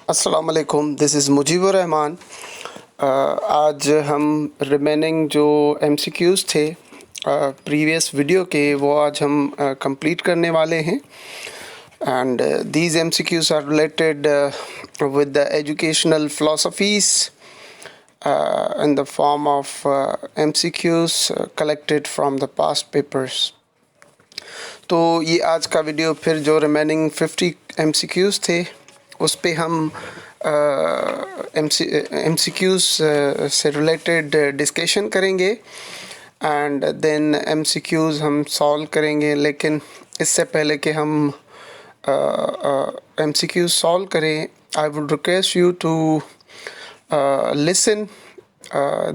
अस्सलाम वालेकुम, this is Mujibur Rahman. आज हम रिमेनिंग जो MCQs थे प्रीवियस वीडियो के, वो आज हम कंप्लीट करने वाले हैं। And these MCQs are related with the educational philosophies in the form of MCQs collected from the past papers. तो ये आज का वीडियो फिर जो रिमेनिंग 50 MCQs थे उस पे हम MCQs से रिलेटेड डिस्कशन करेंगे एंड देन MCQs हम सॉल्व करेंगे। लेकिन इससे पहले कि हम MCQs सॉल्व करें, I would request you to listen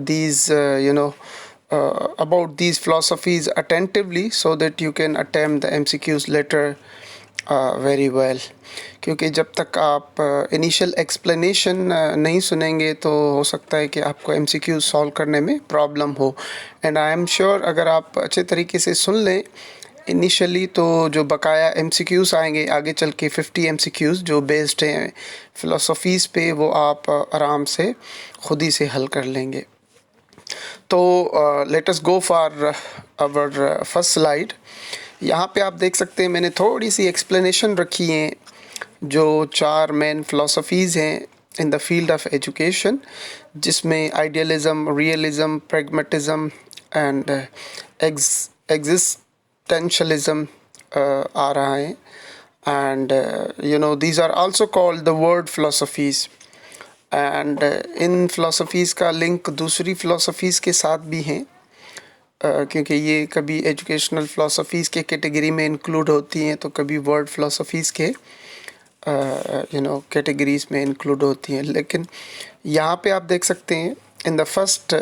these about these philosophies attentively so that you can attempt the MCQs later very well. क्योंकि जब तक आप इनिशियल एक्सप्लेनेशन नहीं सुनेंगे तो हो सकता है कि आपको MCQs सॉल्व करने में प्रॉब्लम हो। एंड आई एम श्योर अगर आप अच्छे तरीके से सुन लें इनिशियली तो जो बकाया MCQs आएंगे आगे चल के 50 MCQs जो बेस्ड हैं फ़िलासफ़ीज़ पे, वो आप आराम से ख़ुद ही से हल कर लेंगे। तो let us go for our first slide. यहाँ पे आप देख सकते हैं मैंने थोड़ी सी एक्सप्लेनेशन रखी है जो 4 मेन फ़िलासफ़ीज़ हैं इन द फील्ड ऑफ एजुकेशन, जिसमें आइडियलिज़म, रियलिज़म, प्रैग्मेटिज़म एंड Existentialism आ रहा है। And these are also called the word philosophies. And in philosophies का लिंक दूसरी फ़िलासफ़ीज़ के साथ भी हैं क्योंकि ये कभी एजुकेशनल फ़िलासफ़ीज़ के कैटेगरी में इंक्लूड होती हैं तो कभी वर्ड फ़िलासफ़ीज़ के कैटेगरीज़ में इंक्लूड होती हैं। लेकिन यहाँ पे आप देख सकते हैं in the first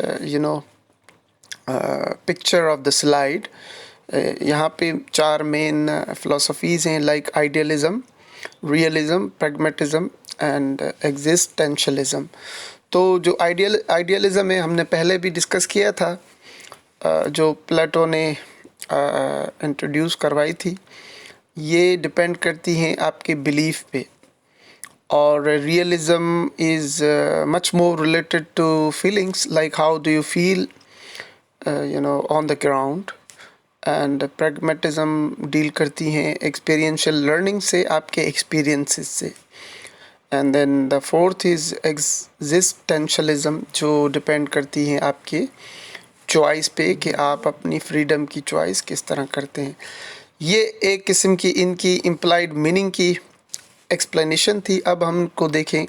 picture of the slide, यहाँ पे 4 मेन फ़िलासफ़ीज़ हैं लाइक आइडियलिज़म, रियलिज़म, प्रैग्मेटिज़म एंड एग्जिस्टेंशलिज़म। तो जो आइडियलिज़म है हमने पहले भी डिस्कस किया था, जो प्लेटो ने इंट्रोड्यूस करवाई थी। ये डिपेंड करती हैं आपके बिलीफ पे। और realism is much more related to feelings like how do you feel on the ground. And pragmatism deal करती हैं एक्सपीरियंशियल लर्निंग से, आपके एक्सपीरियंसेस से। And then the fourth is existentialism जो डिपेंड करती हैं आपके चॉइस पे कि आप अपनी फ्रीडम की चॉइस किस तरह करते हैं। ये एक किस्म की इनकी इम्प्लाइड मीनिंग की एक्सप्लेनेशन थी। अब हमको देखें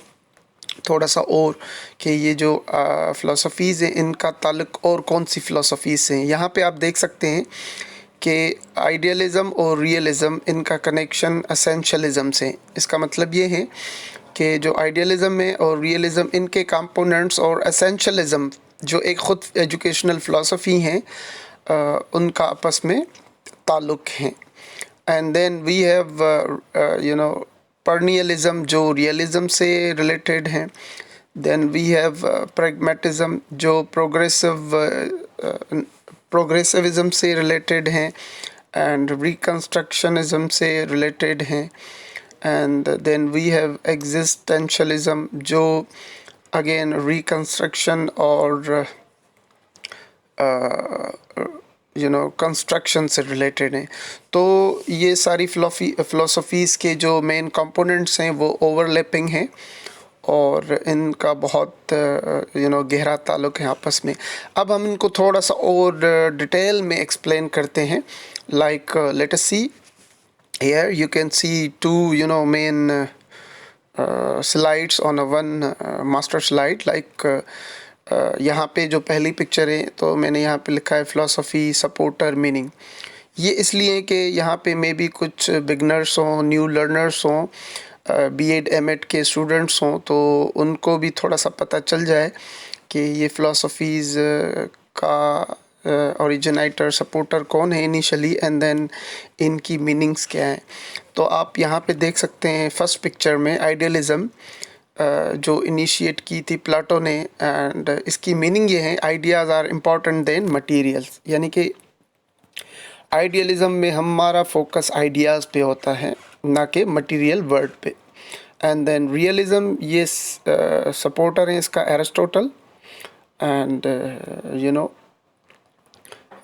थोड़ा सा और कि ये जो फ़िलासफ़ीज़ हैं इनका ताल्लुक़ और कौन सी फ़िलासफ़ीज़ से हैं। यहाँ पे आप देख सकते हैं कि आइडियलिज़म और रियलिज़म इनका कनेक्शन एसेंशियलिज़म से। इसका मतलब ये है कि जो आइडियलिज़म में और रियलिज़म इनके कंपोनेंट्स और एसेंशियलिज़म जो एक ख़ुद एजुकेशनल फ़िलासफ़ी हैं उनका आपस में ताल्लुक़ हैं। एंड देन वी हैव पर्नियलिज़म जो रियलिज़म से रिलेटेड हैं। देन वी हैव प्रैग्मेटिज़म जो प्रोग्रेसिविज़म से रिलेटेड हैं एंड रिकन्स्ट्रक्शनिज़म से रिलेटेड हैं। एंड देन वी हैव एग्जिस्टेंशलिज़म जो अगेन रिकन्स्ट्रक्शन और कंस्ट्रक्शन से रिलेटेड हैं। तो ये सारी फ़िलासफ़ीज़ के जो मेन कंपोनेंट्स हैं वो ओवरलैपिंग हैं और इनका बहुत गहरा ताल्लुक़ है आपस में। अब हम इनको थोड़ा सा और डिटेल में एक्सप्लेन करते हैं। Like let us see here you can see 2 main slides on a one master slide like यहाँ पे जो पहली पिक्चर है तो मैंने यहाँ पे लिखा है फ़िलासफ़ी सपोर्टर मीनिंग। ये इसलिए कि यहाँ पे मे भी कुछ बिगनर्स हों, न्यू लर्नर्स हों, B.ed M.ed के स्टूडेंट्स हों, तो उनको भी थोड़ा सा पता चल जाए कि ये फ़िलासफ़ीज़ का ओरिजिनेटर सपोर्टर कौन है इनिशियली एंड देन इनकी मीनिंग्स क्या हैं। तो आप यहाँ पे देख सकते हैं फर्स्ट पिक्चर में आइडियलिज़म जो इनिशिएट की थी प्लेटो ने। एंड इसकी मीनिंग ये है ideas are important than materials, यानी कि आइडियलिज़म में हमारा फोकस आइडियाज़ पे होता है ना कि मटीरियल वर्ड पे। एंड देन रियलिज्म, ये सपोर्टर हैं इसका एरिस्टोटल, एंड यू नो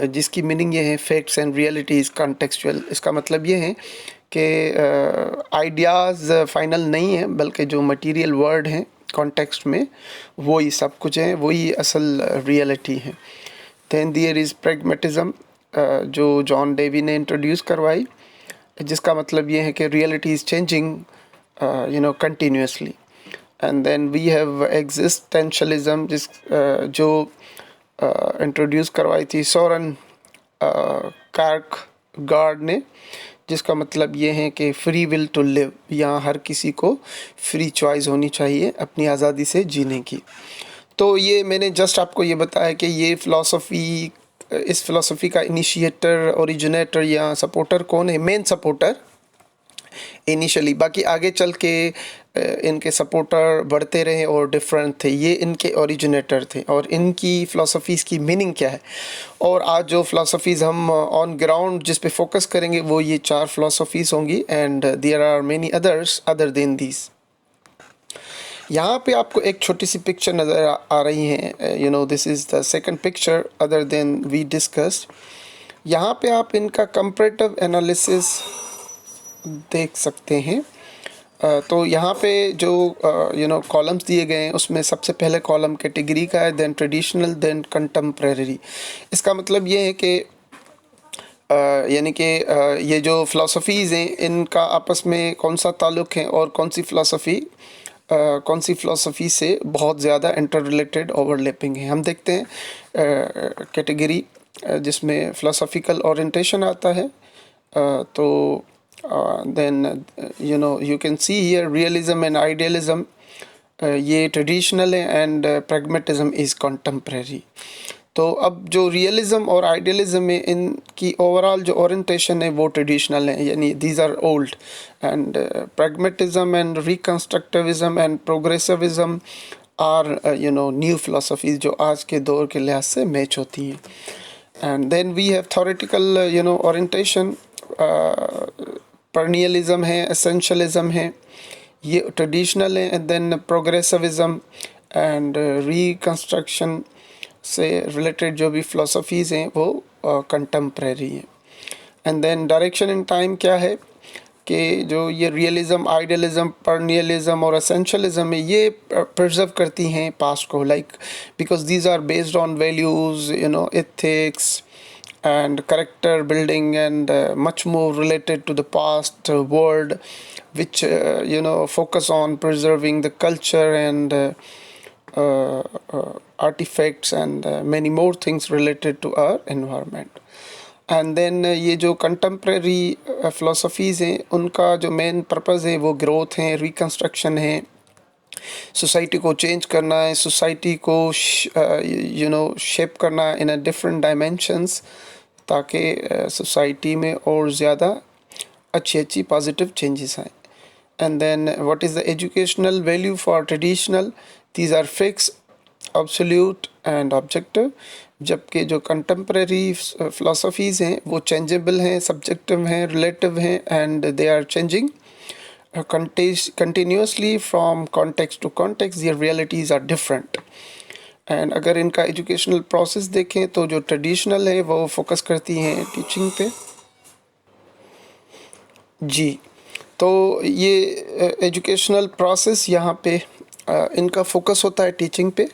जिसकी मीनिंग ये है फैक्ट्स एंड रियलिटीज़ कॉन्टेक्चुअल। इसका मतलब ये है कि आइडियाज़ फाइनल नहीं है, बल्कि जो मटेरियल वर्ड हैं कॉन्टेक्स्ट में वही सब कुछ है, वही असल रियलिटी है। देन देयर इज़ प्रैग्मेटिज्म, जो जॉन डेवी ने इंट्रोड्यूस करवाई, जिसका मतलब ये है कि reality is changing continuously. And then we have existentialism, जो इंट्रोड्यूस करवाई थी सोरेन कार्कगार्ड ने, जिसका मतलब ये है कि फ्री विल टू लिव, यहाँ हर किसी को फ्री चॉइस होनी चाहिए अपनी आज़ादी से जीने की। तो ये मैंने जस्ट आपको ये बताया कि ये फ़िलासफ़ी, इस फ़िलासफ़ी का इनिशिएटर, ओरिजिनेटर या सपोर्टर कौन है, मेन सपोर्टर इनिशियली। बाकी आगे चल के इनके सपोर्टर बढ़ते रहे और डिफरेंट थे, ये इनके ओरिजिनेटर थे। और इनकी फ़िलासफ़ीज़ की मीनिंग क्या है, और आज जो फ़िलासफ़ीज़ हम ऑन ग्राउंड जिस पे फोकस करेंगे वो ये 4 फ़िलासफ़ीज़ होंगी, and there are many others other than these. यहाँ पे आपको एक छोटी सी पिक्चर नज़र आ रही है, this is the second picture other than we discussed. यहाँ पे आप इनका कंपैरेटिव एनालिसिस देख सकते हैं। तो यहाँ पे जो कॉलम्स दिए गए हैं, उसमें सबसे पहले कॉलम कैटेगरी का है, देन ट्रेडिशनल, देन कंटेम्प्रेरी। इसका मतलब ये है कि यानी कि ये जो फ़िलासफ़ीज़ हैं इनका आपस में कौन सा ताल्लुक़ है, और कौन सी फ़िलासफ़ी से बहुत ज़्यादा इंटर रिलेटेड ओवरलैपिंग है। हम देखते हैं कैटेगरी जिसमें फ़िलासफ़िकल ओरिएंटेशन आता है, तो then you can see here realism and idealism, ये ट्रेडिशनल है, एंड प्रैग्मेटिज्म इज़ कंटेम्प्रेरी। तो अब जो रियलिज्म और आइडियलिज्म है, इनकी ओवरऑल जो ओरिएंटेशन है वो ट्रेडिशनल है, यानी these are old, and pragmatism and reconstructivism and progressivism are new philosophies जो आज के दौर के लिहाज से मैच होती हैं। And then we have theoretical orientation, perennialism है, एसेंशियलिज्म है, ये ट्रेडिशनल है, and then progressivism and reconstruction से रिलेटेड जो भी फ़िलासफ़ीज़ हैं वो कंटेम्प्रेरी हैं। And then direction in time क्या है कि जो ये रियलिज़म, आइडियलिज़म, पर्नियलिज़म और एसेंशियलिज़म है, ये प्रिजर्व करती हैं पास्ट को, like because these are based on values, ethics and character building, and much more related to the past world, which focus on preserving the culture and artifacts and many more things related to our environment. And then ये जो contemporary philosophies हैं उनका जो main purpose है वो growth है, reconstruction है, society को चेंज करना है, सोसाइटी को शेप करना इन अ डिफरेंट डायमेंशंस, ताकि सोसाइटी में और ज़्यादा अच्छी पॉजिटिव चेंजेस आए। And then what is the educational value for traditional, these are fix, absolute and objective, जबकि जो कंटेम्प्रेरी फ़िलासफ़ीज़ हैं वो चेंजेबल हैं, सब्जेक्टिव हैं, रिलेटिव हैं, and they are changing continuously from context to context, their realities are different. And अगर इनका educational process देखें तो जो ट्रेडिशनल है वो फोकस करती हैं टीचिंग पे। जी, तो ये एजुकेशनल प्रोसेस यहाँ पे इनका फोकस होता है टीचिंग पे,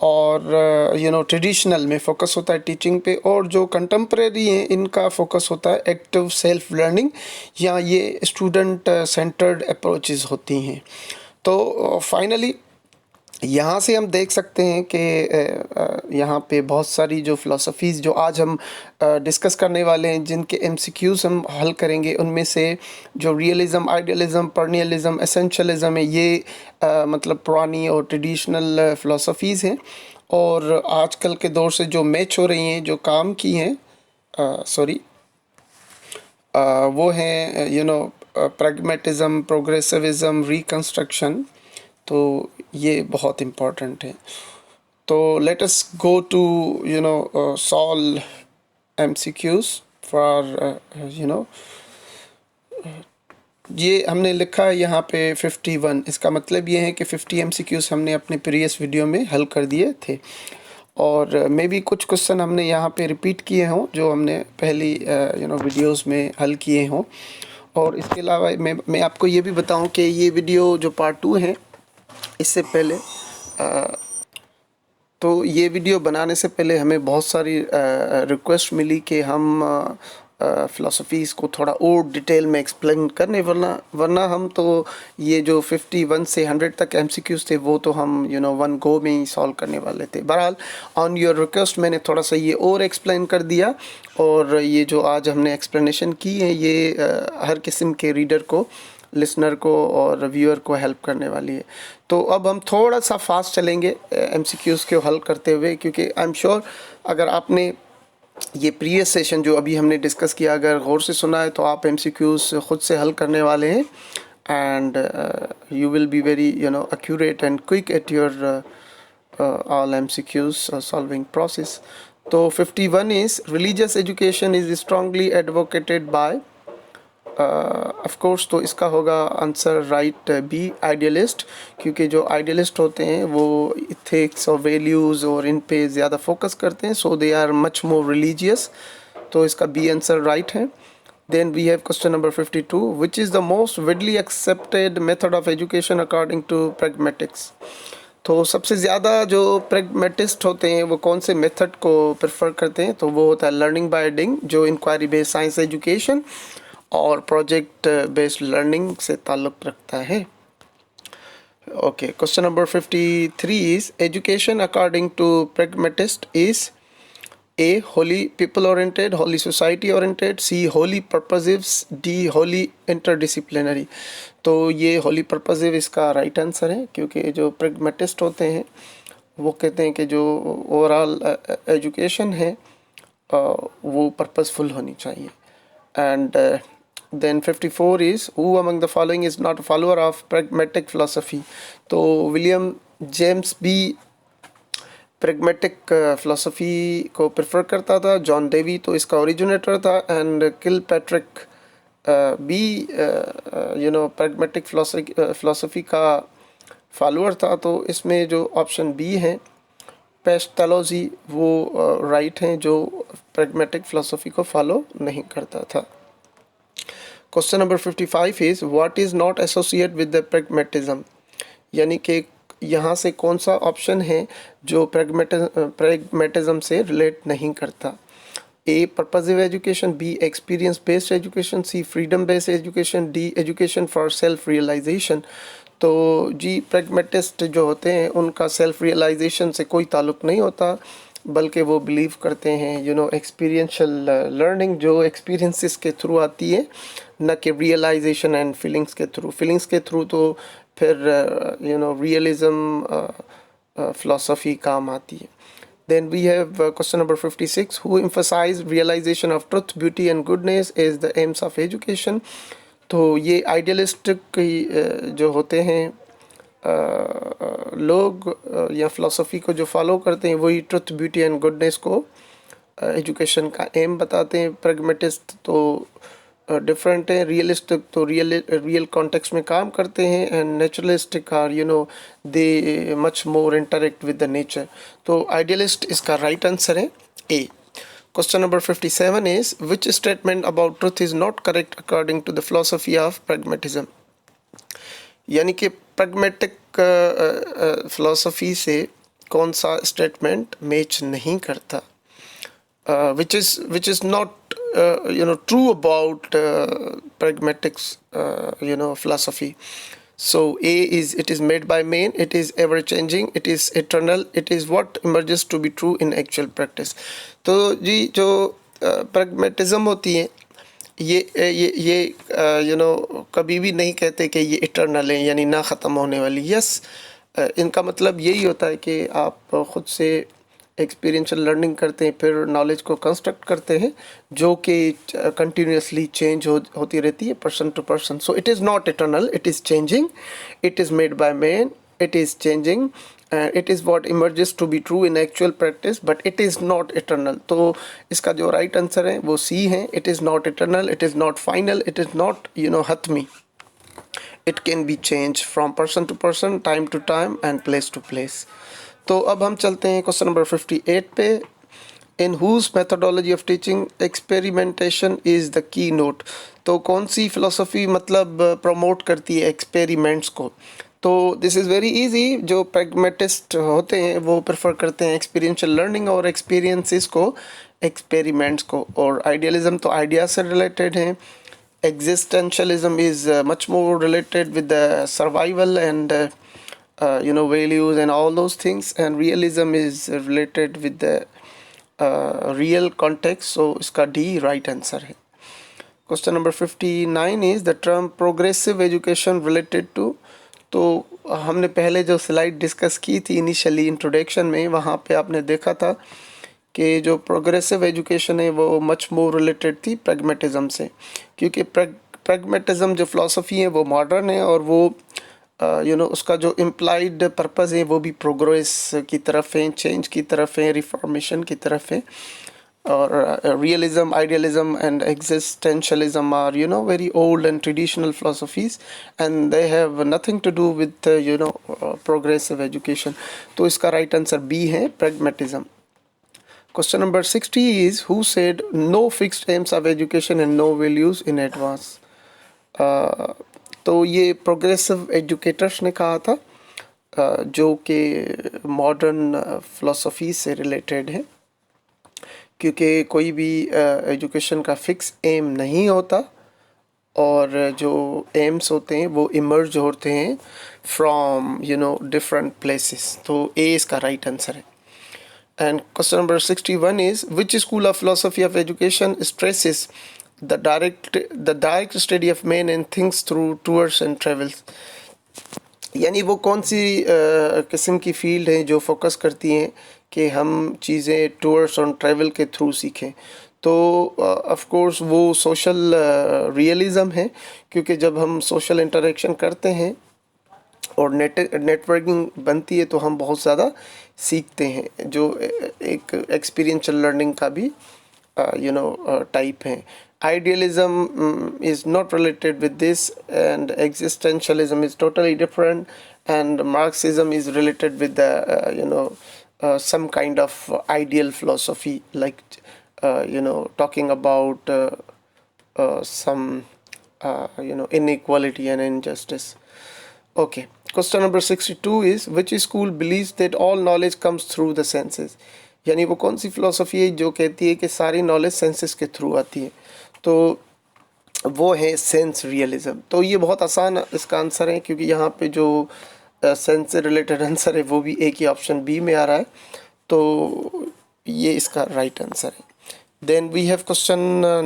और ट्रेडिशनल में फोकस होता है टीचिंग पे, और जो कंटेम्प्रेरी हैं इनका फोकस होता है एक्टिव सेल्फ लर्निंग, या ये स्टूडेंट सेंटर्ड अप्रोचेस होती हैं। तो फाइनली यहाँ से हम देख सकते हैं कि यहाँ पे बहुत सारी जो फ़िलासफ़ीज़ जो आज हम डिस्कस करने वाले हैं, जिनके MCQs हम हल करेंगे, उनमें से जो रियलिज़म, आइडियलिज़म, पर्नियलिज़म, एसेंशियलिज़म है, ये मतलब पुरानी और ट्रेडिशनल फ़िलासफ़ीज़ हैं, और आजकल के दौर से जो मैच हो रही हैं, जो काम की हैं, वो हैं प्रैग्मेटिज़म, प्रोग्रेसिविज़म, रिकंस्ट्रक्शन। तो ये बहुत इम्पोर्टेंट है। तो let us go to solve MCQs for ये हमने लिखा है यहाँ पे 51। इसका मतलब ये है कि 50 MCQs हमने अपने प्रीवियस वीडियो में हल कर दिए थे, और मे भी कुछ क्वेश्चन हमने यहाँ पे रिपीट किए हों जो हमने पहली वीडियोस में हल किए हों। और इसके अलावा मैं आपको ये भी बताऊं कि ये वीडियो जो पार्ट 2 है, इससे पहले तो ये वीडियो बनाने से पहले हमें बहुत सारी रिक्वेस्ट मिली कि हम फ़िलासफ़ीज़ को थोड़ा और डिटेल में एक्सप्लेन करने, वरना हम तो ये जो 51 से 100 तक MCQs थे वो तो हम वन गो में ही सॉल्व करने वाले थे। बहरहाल ऑन योर रिक्वेस्ट मैंने थोड़ा सा ये और एक्सप्लेन कर दिया, और ये जो आज हमने एक्सप्लेनेशन की है ये हर किस्म के रीडर को, लिसनर को और व्यूअर को हेल्प करने वाली है। तो अब हम थोड़ा सा फास्ट चलेंगे MCQs को हल करते हुए, क्योंकि आई एम श्योर अगर आपने ये प्रीवियस सेशन जो अभी हमने डिस्कस किया अगर गौर से सुना है तो आप MCQs खुद से हल करने वाले हैं, and you will be very accurate and quick at your all MCQs solving process. तो 51 is religious education is strongly advocated by of course, तो इसका होगा आंसर राइट बी, आइडियलिस्ट, क्योंकि जो आइडियलिस्ट होते हैं वो इथिक्स और वैल्यूज़ और इन पे ज़्यादा फोकस करते हैं, so they are much more religious. तो इसका बी आंसर राइट है। Then we have question number 52, which is the most widely accepted method of education according to pragmatics. तो सबसे ज़्यादा जो प्रैग्मेटिस्ट होते हैं वो कौन से मेथड को प्रेफर करते हैं, तो वो होता है लर्निंग बाय डूइंग, जो इंक्वायरी बेस्ड साइंस एजुकेशन और प्रोजेक्ट बेस्ड लर्निंग से ताल्लुक़ रखता है। Okay, question number 53 is education according to pragmatist is a wholly people oriented, wholly society oriented, C wholly purposive, D wholly interdisciplinary. तो ये wholly purposive इसका right answer है, क्योंकि जो प्रैग्मेटिस्ट होते हैं वो कहते हैं कि जो ओवरऑल एजुकेशन है वो पर्पसफुल होनी चाहिए। And then 54 is who among the following is not a follower of pragmatic philosophy। तो विलियम जेम्स बी pragmatic philosophy को प्रेफर करता था, जॉन डेवी तो इसका ओरिजिनेटर था, एंड किल पैट्रिक बी pragmatic philosophy का फॉलोअर था। तो इसमें जो ऑप्शन बी है पेस्टोलॉजी वो राइट हैं, जो pragmatic philosophy को फॉलो नहीं करता था। Question number 55 is what is not associate with the pragmatism, यानी कि यहाँ से कौन सा ऑप्शन है जो प्रैग्मेटिज्म से रिलेट नहीं करता। A purposive education, B experience based education, C freedom based education, D education for self realisation. तो जी प्रैग्मेटिस्ट जो होते हैं उनका सेल्फ रियलाइजेशन से कोई ताल्लुक़ नहीं होता, बल्कि वो बिलीव करते हैं एक्सपीरियंशियल लर्निंग जो एक्सपीरियंसेस के थ्रू आती है, न कि रियलाइजेशन एंड फीलिंग्स के थ्रू। फीलिंग्स के थ्रू तो फिर रियलिज्म फिलॉसफी काम आती है। Then we have question number 56, who emphasise realisation of truth, beauty and goodness is the aims of education. तो ये आइडियलिस्टिक जो होते हैं लोग या फिलॉसफी को जो फॉलो करते हैं वही ट्रुथ, ब्यूटी एंड गुडनेस को एजुकेशन का एम बताते हैं। प्रैग्मेटिस्ट तो डिफरेंट है, रियलिस्टिक तो रियल कॉन्टेक्स्ट में काम करते हैं, and naturalistic are they much more interact with the nature. तो आइडियलिस्ट इसका राइट आंसर है A. Question number 57 is which statement about truth is not correct according to the philosophy of pragmatism, यानी कि pragmatic philosophy से कौन सा statement match नहीं करता, which is not true about pragmatics philosophy. So A is it is made by man, it is ever changing, it is eternal, it is what emerges to be true in actual practice। तो जी जो pragmatism होती है ये कभी भी नहीं कहते कि ये इटर्नल है, यानी ना ख़त्म होने वाली। यस, इनका मतलब यही होता है कि आप ख़ुद से एक्सपीरियंशियल लर्निंग करते हैं, फिर नॉलेज को कंस्ट्रक्ट करते हैं, जो कि कंटिन्यूसली चेंज होती रहती है person to person. So it is not eternal, it is changing, it is made by man, it is changing, it is what emerges to be true in actual practice, but it is not eternal. तो इसका जो right answer है वो C है, it is not eternal, it is not final, it is not हतमी। It can be changed from person to person, time to time and place to place. तो अब हम चलते हैं क्वेश्चन नंबर 58 पे. In whose methodology of teaching experimentation is the keynote. तो कौन सी philosophy मतलब प्रमोट करती है एक्सपेरिमेंट्स को. तो दिस इज़ वेरी इजी. जो प्रैग्मेटिस्ट होते हैं वो प्रेफर करते हैं एक्सपीरियंशियल लर्निंग और एक्सपीरियंसेस को एक्सपेरिमेंट्स को. और आइडियलिज्म तो आइडिया से रिलेटेड है. Existentialism is much more related with the survival and values and all those things, and realism is related with the real context. So iska D right answer hai. Question number 59 is the term progressive education related to. तो हमने पहले जो slide discuss की थी initially introduction में, वहाँ पे आपने देखा था कि जो प्रोग्रेसिव एजुकेशन है वो मच मोर रिलेटेड थी प्रैग्मेटिज्म से, क्योंकि प्रैग्मेटिज्म जो फिलॉसफी है वो मॉडर्न है और वो उसका जो इम्प्लाइड पर्पस है वो भी प्रोग्रेस की तरफ है, चेंज की तरफ है, रिफॉर्मेशन की तरफ है. और realism, idealism and existentialism are very old and traditional philosophies, and they have nothing to do with progressive education. तो इसका right answer B है pragmatism. Question number 60 is who said no fixed aims of education and no values in advance. तो ये progressive educators ने कहा था जो कि मॉडर्न फिलोसफी से रिलेटेड है, क्योंकि कोई भी एजुकेशन का फिक्स एम नहीं होता और जो एम्स होते हैं वो इमर्ज होते हैं फ्रॉम डिफरेंट प्लेसेस. तो ए इसका राइट आंसर है. And question number 61 is which school of philosophy of education stresses the direct study of men and things through tours and travels. यानी वो कौन सी किस्म की फील्ड है जो फोकस करती हैं कि हम चीज़ें टूर्स और ट्रैवल के थ्रू सीखें. तो ऑफ कोर्स वो सोशल रियलिज़म है, क्योंकि जब हम सोशल इंटरेक्शन करते हैं और नेटवर्किंग बनती है तो हम बहुत ज़्यादा सीखते हैं, जो एक एक्सपीरियंशियल लर्निंग का भी टाइप है. Idealism is not related with this, and existentialism is totally different, and Marxism is related with the some kind of ideal philosophy, like talking about some inequality and injustice. Okay, question number 62 is which school believes that all knowledge comes through the senses. यानी वो कौन सी philosophy है जो कहती है कि सारी knowledge senses के थ्रू आती है. तो वो है सेंस रियलिज्म. तो ये बहुत आसान इसका आंसर है, क्योंकि यहाँ पे जो सेंस से रिलेटेड आंसर है वो भी एक ही ऑप्शन बी में आ रहा है. तो ये इसका राइट आंसर है. Then we have question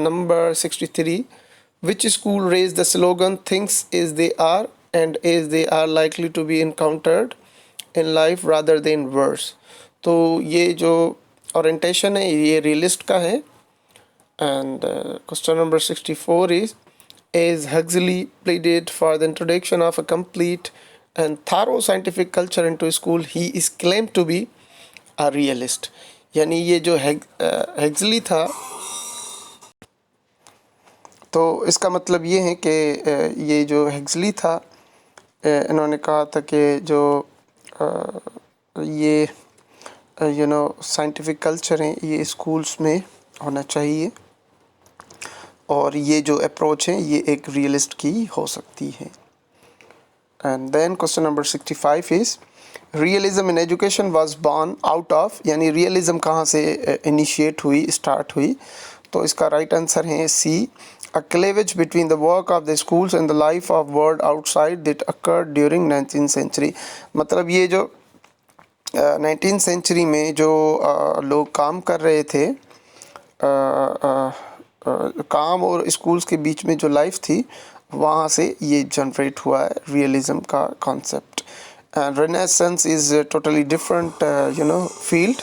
number 63. Which school raise the slogan things as they are and as they are likely to be encountered in life rather than words. तो ये जो ओरिएंटेशन है ये रियलिस्ट का है. And question number 64 is Huxley pleaded for the introduction of a complete and thorough scientific culture into school. He is claimed to be a realist. यानी ये जो Huxley था, तो इसका मतलब ये है कि ये जो Huxley था इन्होंने कहा था कि जो ये साइंटिफिक कल्चर है ये स्कूल्स में होना चाहिए, और ये जो अप्रोच है ये एक रियलिस्ट की हो सकती है. And then question number 65 is realism in education was born out of. यानी रियलिज्म कहाँ से इनिशिएट हुई, स्टार्ट हुई. तो इसका राइट आंसर है C, a cleavage between the work of the schools and the life of world outside that occurred during 19th century. मतलब ये जो 19th सेंचुरी में जो लोग काम कर रहे थे, काम और स्कूल्स के बीच में जो लाइफ थी वहाँ से ये जनरेट हुआ है रियलिज्म का concept. And renaissance is totally different field.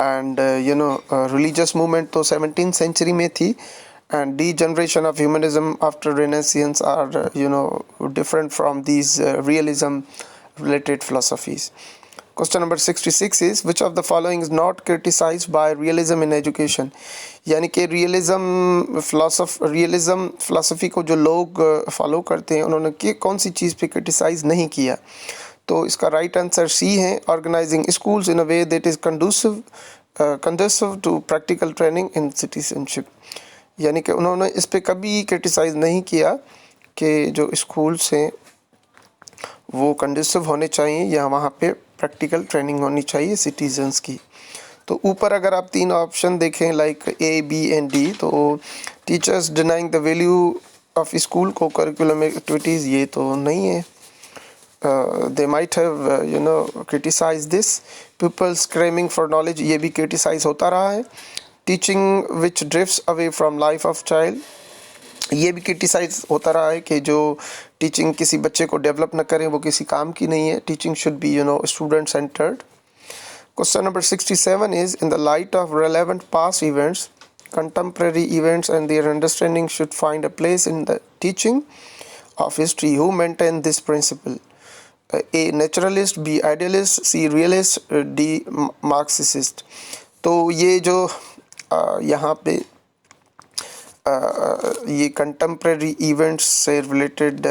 And religious movement तो 17th सेंचुरी में थी, and D generation of humanism after renaissance are different from these realism related philosophies. Question number 66 is which of the following is not criticised by realism in education, यानी कि realism philosophy को जो लोग follow करते हैं उन्होंने कौन सी चीज़ पे क्रिटिसाइज नहीं किया। तो इसका राइट आंसर सी है, organising schools in a way that is conducive to practical training in citizenship, यानी कि उन्होंने इस पे कभी क्रिटिसाइज नहीं किया कि जो स्कूल्स हैं वो कंडूसिव होने चाहिए या वहाँ पे प्रैक्टिकल ट्रेनिंग होनी चाहिए सिटीजन्स की। तो ऊपर अगर आप तीन ऑप्शन देखें like A, B and D, तो teachers denying the value of school co curriculum activities, ये तो नहीं है। They might have criticise this. Peoples cramming for knowledge, ये भी क्रिटिसाइज होता रहा है। Teaching which drifts away from life of child, ये भी क्रिटिसाइज होता रहा है कि जो टीचिंग किसी बच्चे को डेवलप न करें वो किसी काम की नहीं है। Teaching should be student centred. Question number 67 is in the light of relevant past events contemporary events and their understanding should find a place in the teaching of history. Who maintain this principle? A naturalist, B idealist, C realist, D Marxist. तो ये जो यहाँ पे ये contemporary events से related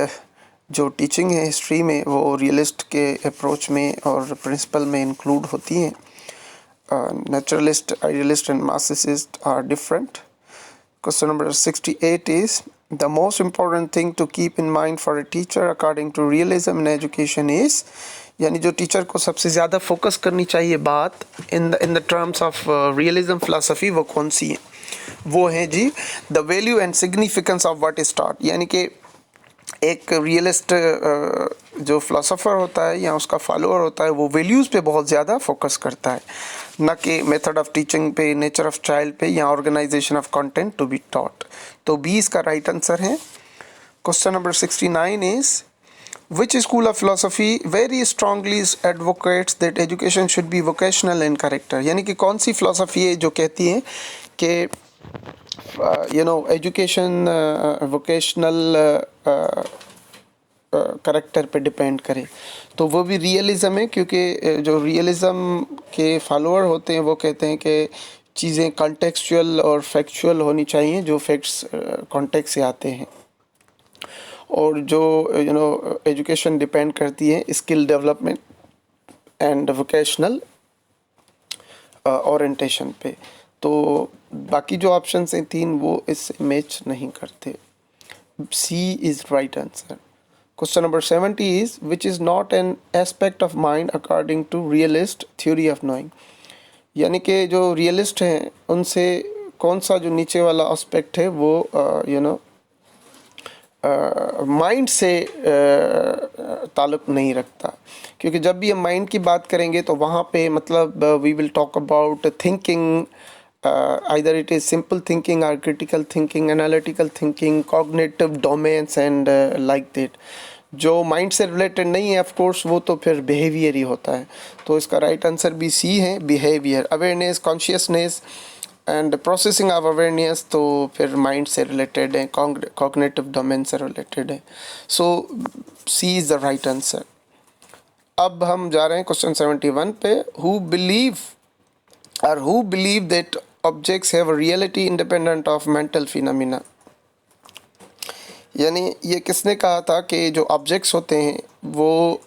जो teaching है history में वो रियलिस्ट के अप्रोच में और प्रिंसिपल में इंक्लूड होती हैं। Naturalist, idealist and Marxist are different. Question number 68 is the most important thing to keep in mind for a teacher according to realism in education is, यानी जो टीचर को सबसे ज़्यादा फोकस करनी चाहिए बात in the terms of realism philosophy वो कौन सी है? वो है जी the value and significance of what is taught, यानी कि एक रियलिस्ट जो फिलोसोफर होता है या उसका फॉलोअर होता है वो वैल्यूज़ पे बहुत ज़्यादा फोकस करता है, न कि मेथड ऑफ टीचिंग पे, नेचर ऑफ चाइल्ड पे या organisation of content to be taught. तो बी इसका राइट आंसर है। Question number 69 is which school of philosophy very strongly advocates that education should be vocational in character, यानी कि कौन सी philosophy है जो कहती है कि एजुकेशन वोकेशनल करेक्टर पे डिपेंड करे। तो वो भी रियलिज़म है, क्योंकि जो रियलिज़म के फॉलोअर होते हैं वो कहते हैं कि चीज़ें कॉन्टेक्चुअल और फैक्चुअल होनी चाहिए, जो फैक्ट्स कॉन्टेक्स्ट से आते हैं, और जो एजुकेशन डिपेंड करती है skill development and vocational orientation पे। तो बाकी जो ऑप्शंस हैं तीन वो इससे मैच नहीं करते। C is right answer. Question number 70 is which is not an aspect of mind according to realist theory of knowing, यानी कि जो रियलिस्ट हैं उनसे कौन सा जो नीचे वाला एस्पेक्ट है वो माइंड से ताल्लुक़ नहीं रखता, क्योंकि जब भी हम माइंड की बात करेंगे तो वहाँ पे मतलब we will talk about thinking, either it is simple thinking or critical thinking, analytical thinking, cognitive domains and like that. जो माइंड से रिलेटेड नहीं है ऑफ कोर्स वो तो फिर बिहेवियर ही होता है। तो इसका राइट आंसर भी सी है, behaviour, awareness, consciousness and processing of awareness तो फिर माइंड से रिलेटेड है, कॉग्निटिव डोमेन से रिलेटेड है। सो सी इज़ द राइट आंसर। अब हम जा रहे हैं क्वेश्चन 71 पे। Who believe that objects have a reality independent of mental phenomena, यानी ये किसने कहा था कि जो ऑब्जेक्ट्स होते हैं वो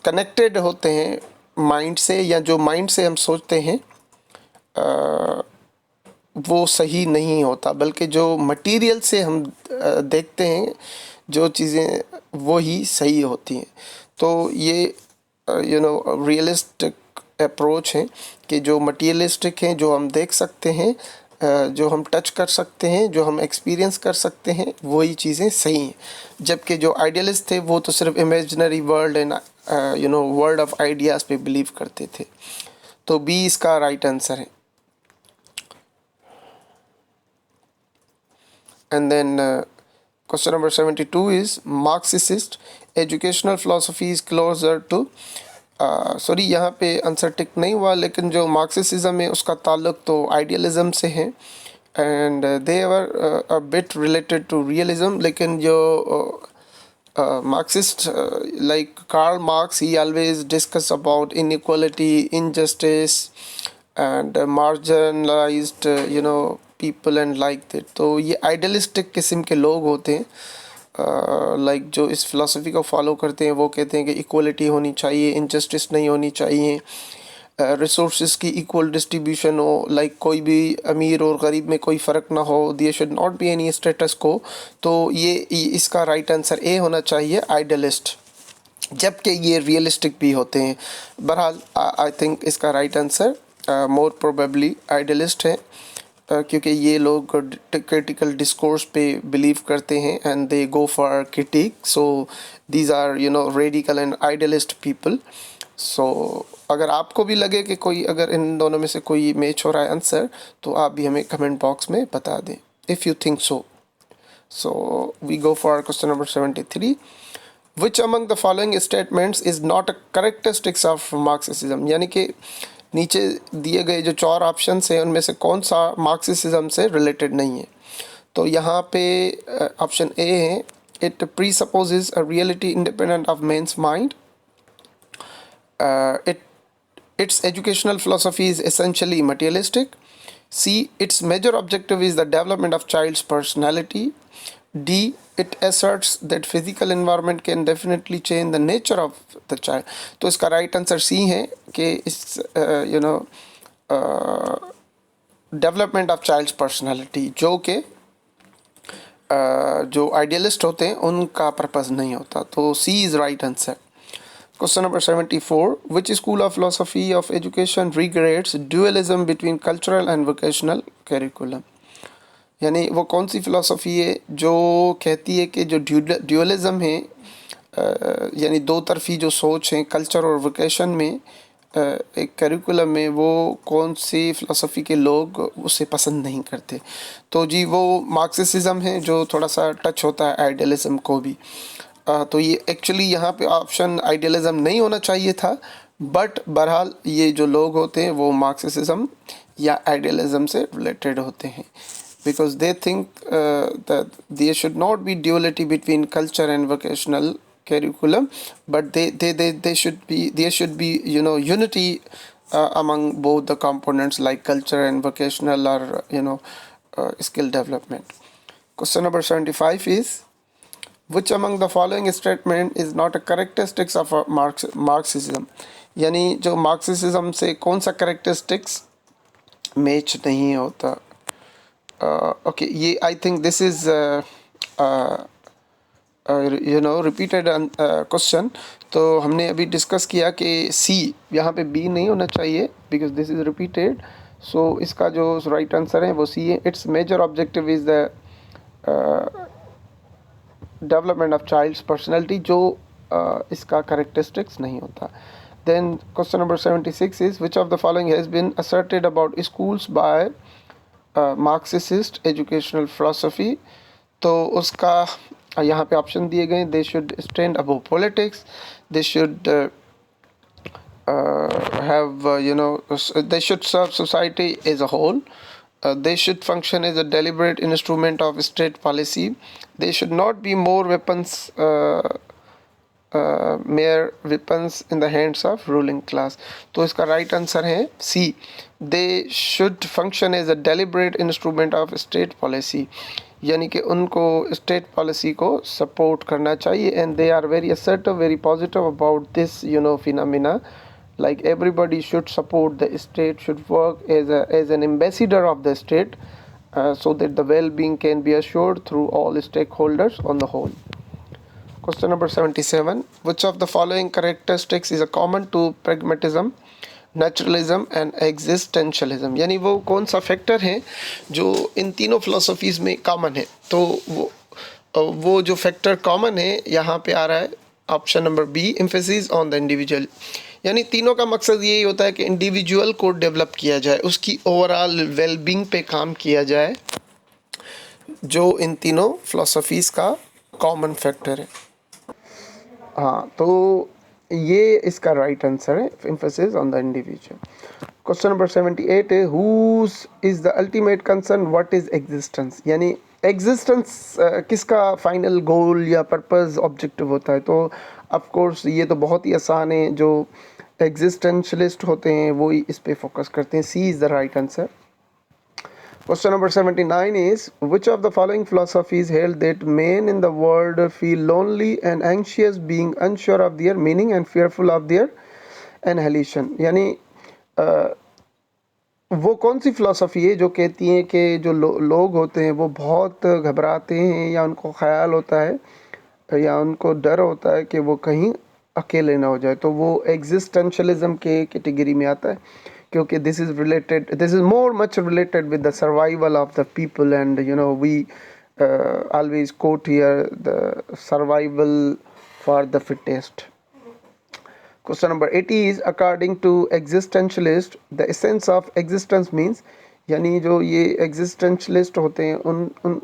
कनेक्टेड होते हैं माइंड से, या जो माइंड से हम सोचते हैं वो सही नहीं होता, बल्कि जो मटेरियल से हम देखते हैं जो चीज़ें वो ही सही होती हैं। तो ये रियलिस्टिक अप्रोच है कि जो मटीरियलिस्टिक हैं, जो हम देख सकते हैं, जो हम टच कर सकते हैं, जो हम एक्सपीरियंस कर सकते हैं, वही चीज़ें सही हैं। जबकि जो आइडियलिस्ट थे वो तो सिर्फ imaginary world and world of ideas पे बिलीव करते थे। तो बी इसका राइट आंसर है। And then question number 72 is Marxist educational philosophy is closer to, sorry यहाँ पे आंसर टिक नहीं हुआ, लेकिन जो मार्क्सिज्म है उसका ताल्लुक तो आइडियलिज्म से है and they are a bit related to realism, लेकिन जो Marxist, like Karl Marx, he always discuss about inequality, injustice, and marginalized, people and like that. तो ये idealistic किस्म के लोग होते हैं, लाइक जो इस फिलोसफी को फॉलो करते हैं, वो कहते हैं कि इक्वलिटी होनी चाहिए, इनजस्टिस नहीं होनी चाहिए, रिसोर्सेज की इक्वल डिस्ट्रीब्यूशन हो, लाइक कोई भी अमीर और गरीब में कोई फ़र्क ना हो, there should not be any status quo. तो ये इसका राइट आंसर ए होना चाहिए, आइडियलिस्ट, जबकि ये रियलिस्टिक भी होते हैं। बहरहाल आई थिंक इसका right answer more probably idealist है, क्योंकि ये लोग क्रिटिकल डिस्कोर्स पे बिलीव करते हैं and they go for critic, so these are radical and idealist people. So अगर आपको भी लगे कि कोई अगर इन दोनों में से कोई मैच हो रहा है आंसर, तो आप भी हमें कमेंट बॉक्स में बता दें if you think so. So we go for question number 73. Which among the following statements is not a characteristics of Marxism? यानी कि नीचे दिए गए जो 4 ऑप्शन हैं उनमें से कौन सा मार्क्सिज्म से रिलेटेड नहीं है। तो यहाँ पे ऑप्शन ए है, it presupposes a reality independent of men's mind, its educational philosophy is essentially materialistic. C, its major objective is the development of child's personality. D, it asserts that physical environment can definitely change the nature of the child. तो इसका right answer C है कि इस development of child's personality, जो कि जो idealist होते हैं उनका पर्पस नहीं होता। तो C is right answer. Question number 74. Which school of philosophy of education regrets dualism between cultural and vocational curriculum? यानी वो कौन सी फिलोसफी है जो कहती है कि जो ड्यूअलिज्म है, यानी दो तरफी जो सोच है कल्चर और वोकेशन में, एक करिकुलम में, वो कौन सी फिलोसफी के लोग उसे पसंद नहीं करते? तो जी वो मार्क्सिज्म है, जो थोड़ा सा टच होता है आइडियलिज्म को भी। तो ये एक्चुअली यहाँ पे ऑप्शन आइडियलिज्म नहीं होना चाहिए था, बट बहरहाल ये जो लोग होते हैं वो मार्क्सिज्म या आइडियलिज्म से रिलेटेड होते हैं, because they think that there should not be duality between culture and vocational curriculum, but they should be, there should be unity among both the components like culture and vocational, or skill development. Question number 75 is, which among the following statement is not a characteristics of a Marxism? यानी जो Marxism से कौन सा characteristics match नहीं होता? Okay, ये I think this is repeated question. तो हमने अभी डिस्कस किया कि C, यहाँ पे B नहीं होना चाहिए because this is repeated. So इसका जो राइट आंसर है वो C है. Its major objective is the development of child's personality, जो इसका करेक्टरिस्टिक्स नहीं होता। Then question number 76 is, which of the following has been asserted about schools by Marxist educational philosophy? तो उसका यहाँ पे ऑप्शन दिए गए, they should stand above politics, they should they should serve society as a whole, they should function as a deliberate instrument of state policy, they should not be mere weapons in the hands of ruling class. तो इसका right answer है सी, they should function as a deliberate instrument of state policy, यानी कि उनको state policy को support करना चाहिए, and they are very assertive, very positive about this phenomena. Like everybody should support the state, should work as an ambassador of the state, so that the well-being can be assured through all stakeholders on the whole. Question number 77. Which of the following characteristics is a common to pragmatism, naturalism and existentialism? यानी वो कौन सा factor है जो इन तीनों philosophies में common है? तो वो जो फैक्टर कॉमन है यहाँ पे आ रहा है option number B, emphasis on the individual. यानी तीनों का मकसद यही होता है कि इंडिविजुअल को डेवलप किया जाए, उसकी ओवरऑल वेलबींग पे काम किया जाए, जो इन तीनों फिलोसफीज़ का कॉमन फैक्टर है। हाँ, तो ये इसका राइट आंसर है, emphasis on the individual. Question number 78 है, whose is the ultimate concern, what is existence? यानी एग्जिस्टेंस किसका फाइनल गोल या पर्पस ऑब्जेक्टिव होता है? तो ऑफ कोर्स ये तो बहुत ही आसान है, जो एग्जिस्टेंशलिस्ट होते हैं वो ही इस पे फोकस करते हैं. C is the right answer. Question number 79 is, which of the following philosophies held that men in the world feel lonely and anxious, being unsure of their meaning and fearful of their annihilation? यानी वो कौन सी philosophy है जो कहती है कि जो लोग होते हैं वो बहुत घबराते हैं, या उनको ख्याल होता है या उनको डर होता है कि वो कहीं अकेले ना हो जाए? तो वो एग्जिस्टेंशलिज्म के कैटेगरी में आता है, क्योंकि this is more much related with the survival of the people, and you know we always quote here the survival for the fittest. Question number 80 is, according to existentialist, the essence of existence means, यानी जो ये existentialist होते हैं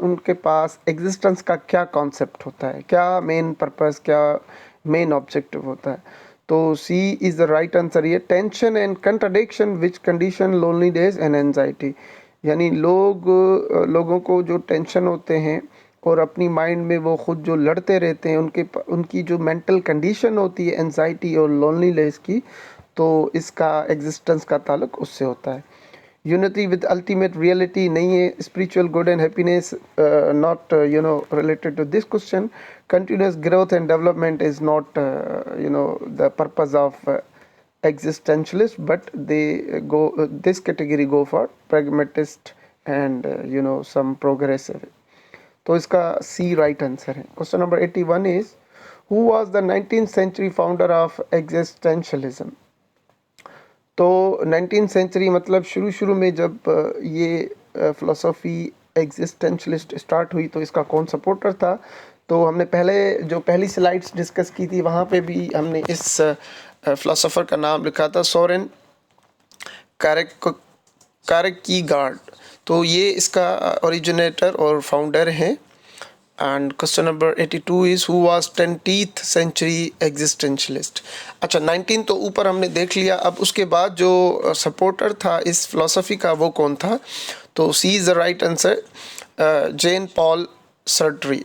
उनके पास existence का क्या concept होता है, क्या मेन पर्पस, क्या मेन ऑब्जेक्टिव होता है? तो C is the right answer. ये tension and contradiction which condition loneliness and anxiety. यानी लोगों को जो टेंशन होते हैं और अपनी माइंड में वो खुद जो लड़ते रहते हैं, उनकी जो मेंटल कंडीशन होती है एंजाइटी और लोनलीनेस की, तो इसका एग्जिस्टेंस का ताल्लुक उससे होता है. यूनिटी विद अल्टीमेट रियलिटी नहीं है. Spiritual good and happiness not related to this question. Continuous growth and development is not the purpose of existentialist, but this category go for pragmatist and some progressive. तो इसका सी right answer है. Question number 81 is, who was the 19th century founder of existentialism? तो 19th century मतलब शुरू में जब ये philosophy existentialist start हुई, तो इसका कौन सपोर्टर था? तो हमने पहली स्लाइड्स डिस्कस की थी, वहाँ पे भी हमने इस फिलोसोफर का नाम लिखा था, सोरेन कारकीगार्ड. तो ये इसका ओरिजिनेटर और फाउंडर हैं. And question number 82 is, who was 20th century existentialist? अच्छा, 19 तो ऊपर हमने देख लिया. अब उसके बाद जो सपोर्टर था इस फिलोसफी का वो कौन था? तो C is the right answer, Jean Paul Sartre.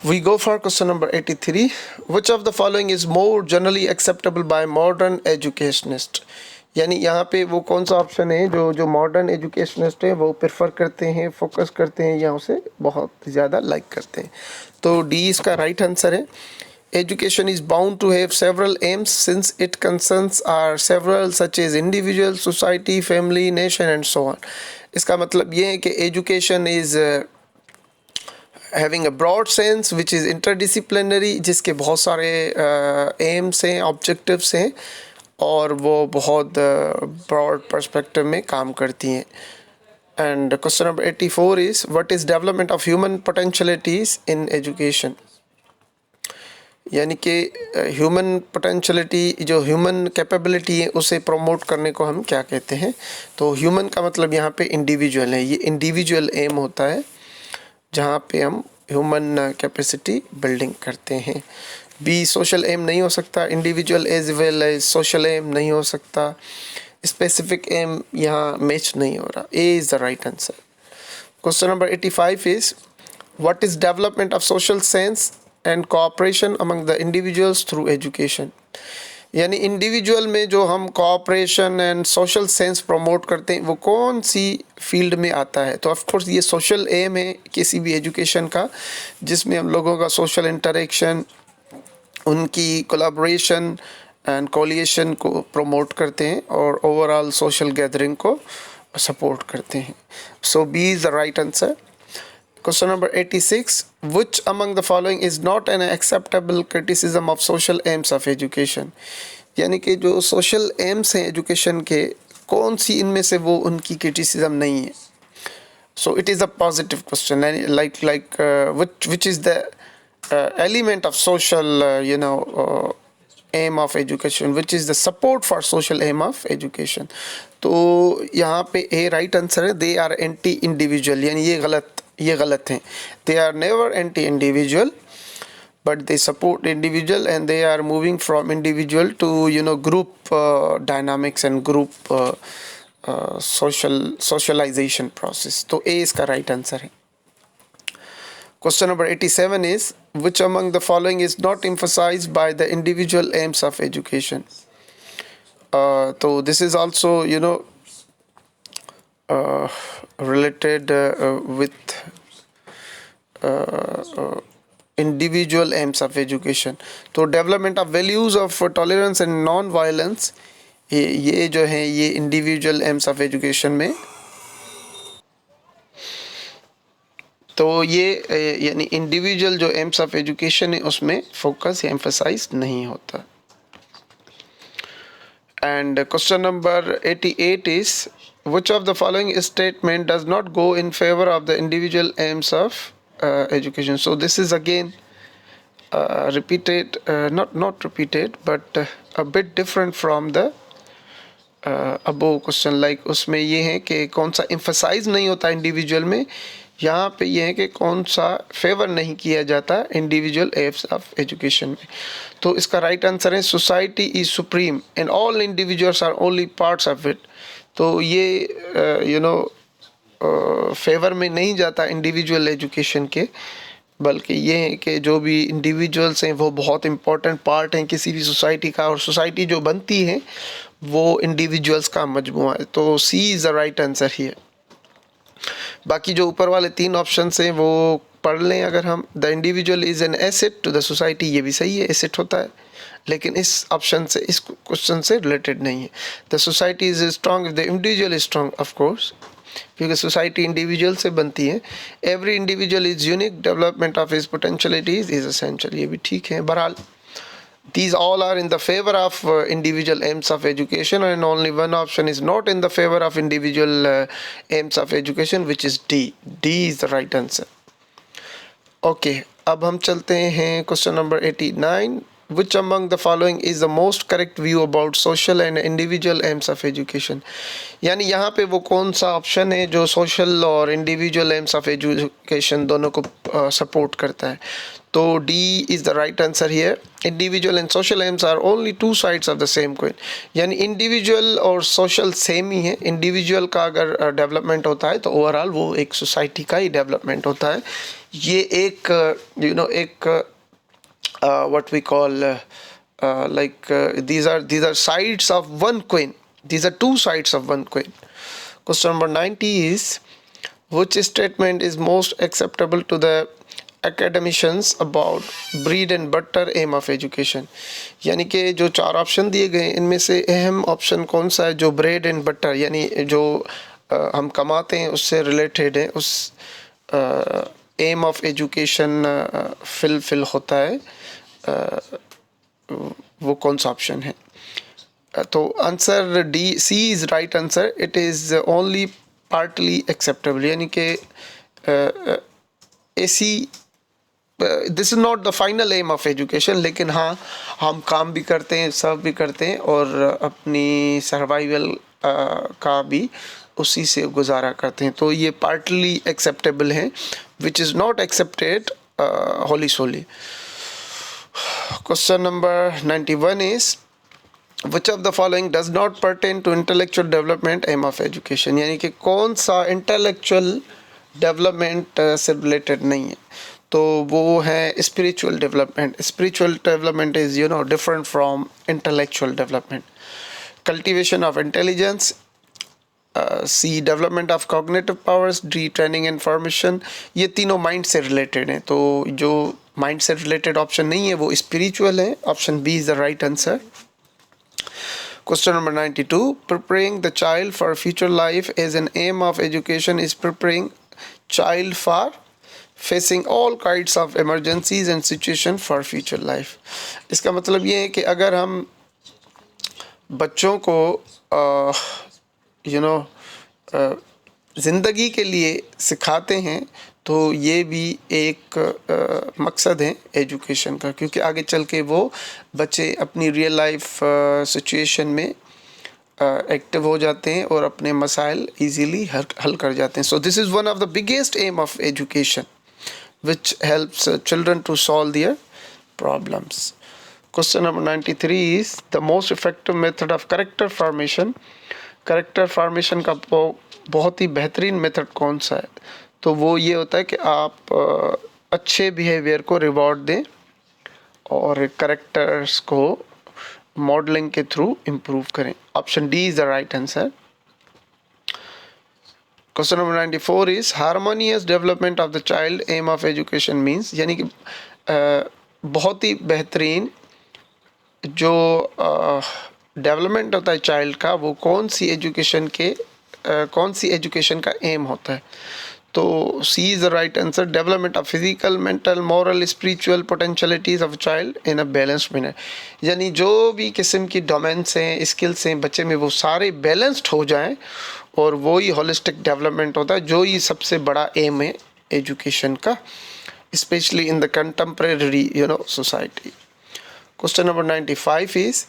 We go for question number 83. Which of the following is more generally acceptable by modern educationists? यानी यहाँ पे वो कौन सा ऑप्शन है जो मॉडर्न एजुकेशनिस्ट है वो प्रेफर करते हैं, फोकस करते हैं या उसे बहुत ज़्यादा लाइक करते हैं? तो डी इसका राइट आंसर है. Education is bound to have several aims since it concerns are several such as individual, society, family, nation and so on. इसका मतलब ये है कि education is having a broad sense which is interdisciplinary, जिसके बहुत सारे AIIMS हैं, objectives हैं, और वो बहुत ब्रॉड पर्सपेक्टिव में काम करती हैं. And question number 84 is, what is development of human potentialities in education? यानी कि ह्यूमन पोटेंशियलिटी, जो ह्यूमन कैपेबिलिटी है उसे प्रमोट करने को हम क्या कहते हैं? तो ह्यूमन का मतलब यहाँ पे इंडिविजुअल है. ये इंडिविजुअल एम होता है जहाँ पे हम ह्यूमन कैपेसिटी बिल्डिंग करते हैं. बी सोशल एम नहीं हो सकता, individual as well as social aim नहीं हो सकता, स्पेसिफिक एम यहाँ मैच नहीं हो रहा. A is the right answer. Question number 85 is, what is development of social sense and cooperation among the individuals through education? यानी इंडिविजुअल में जो हम cooperation and social sense promote करते हैं वो कौन सी फील्ड में आता है? तो ऑफ कोर्स ये सोशल एम है किसी भी एजुकेशन का, जिसमें हम लोगों का सोशल इंटरेक्शन, उनकी कोलैबोरेशन एंड कोलिएशन को प्रमोट करते हैं और ओवरऑल सोशल गैदरिंग को सपोर्ट करते हैं. So B is the right answer. Question number 86. Which among the following is not an acceptable criticism of social aims of education? यानी कि जो social aims हैं education के, कौन सी इनमें से वो उनकी criticism नहीं है? So it is a positive question. Which is the element of social aim of education, which is the support for social aim of education? तो यहाँ पे A right answer है. They are anti-individual. यानी ये गलत हैं. They are never anti-individual, but they support individual and they are moving from individual to group dynamics and group socialization process. तो A इसका right answer है. Question number 87 is, which among the following is not emphasized by the individual aims of education? So this is also, related with individual aims of education. तो development of values of tolerance and non-violence, ये जो है ये individual aims of education में, तो ये यानी individual जो एम्स ऑफ एजुकेशन है उसमें फोकस या एम्फसाइज नहीं होता. And question number 88 is, which of the following statement does not go in favor of the individual aims of education? So this is again repeated, not repeated, but a bit different from the above question. Like उसमें ये है कि कौन सा emphasize नहीं होता individual में, यहाँ पे ये है कि कौन सा फेवर नहीं किया जाता इंडिविजुअल एम्स ऑफ एजुकेशन में. तो इसका राइट आंसर है society is supreme and all individuals are only parts of it. तो ये फेवर में नहीं जाता इंडिविजुअल एजुकेशन के, बल्कि ये है कि जो भी इंडिविजुअल्स हैं वो बहुत इंपॉर्टेंट पार्ट हैं किसी भी सोसाइटी का, और सोसाइटी जो बनती है वो इंडिविजुअल्स का मजमुआ है. तो C is the right answer here. बाकी जो ऊपर वाले तीन ऑप्शन हैं वो पढ़ लें अगर हम. The individual is an asset to the society, ये भी सही है, एसेट होता है, लेकिन इस ऑप्शन से, इस क्वेश्चन से रिलेटेड नहीं है. The society is strong if the individual is strong, of course, क्योंकि सोसाइटी इंडिविजुअल से बनती है. Every individual is unique, development of his potentialities is essential, ये भी ठीक है. बहरहाल these all are in the favor of individual aims of education, and only one option is not in the favor of individual aims of education, which is D. D is the right answer. Okay, अब हम चलते हैं question number 89. Which among the following is the most correct view about social and individual aims of education? यानी यहाँ पे वो कौन सा ऑप्शन है जो सोशल और इंडिविजुअल एम्स ऑफ एजुकेशन दोनों को सपोर्ट करता है. तो D is the right answer here. Individual and social aims are only two sides of the same coin. यानी इंडिविजुअल और सोशल सेम ही है. इंडिविजुअल का अगर डेवलपमेंट होता है तो ओवरऑल वो एक सोसाइटी का ही डेवलपमेंट होता है. ये एक एक what we call these are sides of one coin. These are two sides of one coin. Question number 90 is, which statement is most acceptable to the academicians about bread and butter aim of education? यानी कि जो चार option दिए गए इनमें से अहम option कौन सा है जो ब्रेड एंड बटर यानी जो हम कमाते हैं उससे रिलेटेड है, उस एम ऑफ एजुकेशन फिल होता है, वो कौन सा ऑप्शन है? तो answer D, C is right answer. It is only partly acceptable, यानी कि ऐसी this is not the final aim of education, लेकिन हाँ हम काम भी करते हैं, सर्व भी करते हैं और अपनी सर्वाइवल का भी उसी से गुजारा करते हैं. तो ये पार्टली एक्सेप्टेबल है, which is not accepted wholly solely. Question number 91 is, which of the following does not pertain to intellectual development aim of education? यानी कि कौन सा intellectual development से related नहीं है? तो वो है spiritual development. Spiritual development is different from intellectual development. Cultivation of intelligence, C development of cognitive powers, D training and formation. ये तीनों माइंड से रिलेटेड हैं. तो जो माइंड से रिलेटेड ऑप्शन नहीं है वो स्पिरिचुअल है. Option B is the right answer. Question number 92, preparing the child for future life as an aim of education is preparing child for facing all kinds of emergencies and situation for future life. इसका मतलब ये है कि अगर हम बच्चों को ज़िंदगी के लिए सिखाते हैं तो ये भी एक मकसद है एजुकेशन का, क्योंकि आगे चल के वो बच्चे अपनी रियल लाइफ सिचुएशन में एक्टिव हो जाते हैं और अपने मसाइल इजीली हल कर जाते हैं. So this is one of the biggest aim of education which helps children to solve their problems. Question number 93 is the most effective method of character formation. Character formation का बहुत ही बेहतरीन मेथड कौन सा है? तो वो ये होता है कि आप अच्छे बिहेवियर को रिवॉर्ड दें और करेक्टर्स को मॉडलिंग के थ्रू इम्प्रूव करें. Option D is the right answer. Question number 94 is harmonious development of the child M of education means, यानी कि बहुत ही बेहतरीन जो डेवलपमेंट होता है चाइल्ड का, वो कौन सी एजुकेशन का एम होता है. तो C is the right answer. Development of physical, mental, moral, spiritual potentialities of child in a balanced manner. यानी जो भी किस्म की डोमेन्स हैं, स्किल्स हैं बच्चे में, वो सारे बैलेंस्ड हो जाएं, और वो ही होलिस्टिक डेवलपमेंट होता है, जो ही सबसे बड़ा एम है एजुकेशन का, specially in the contemporary society. Question number 95 is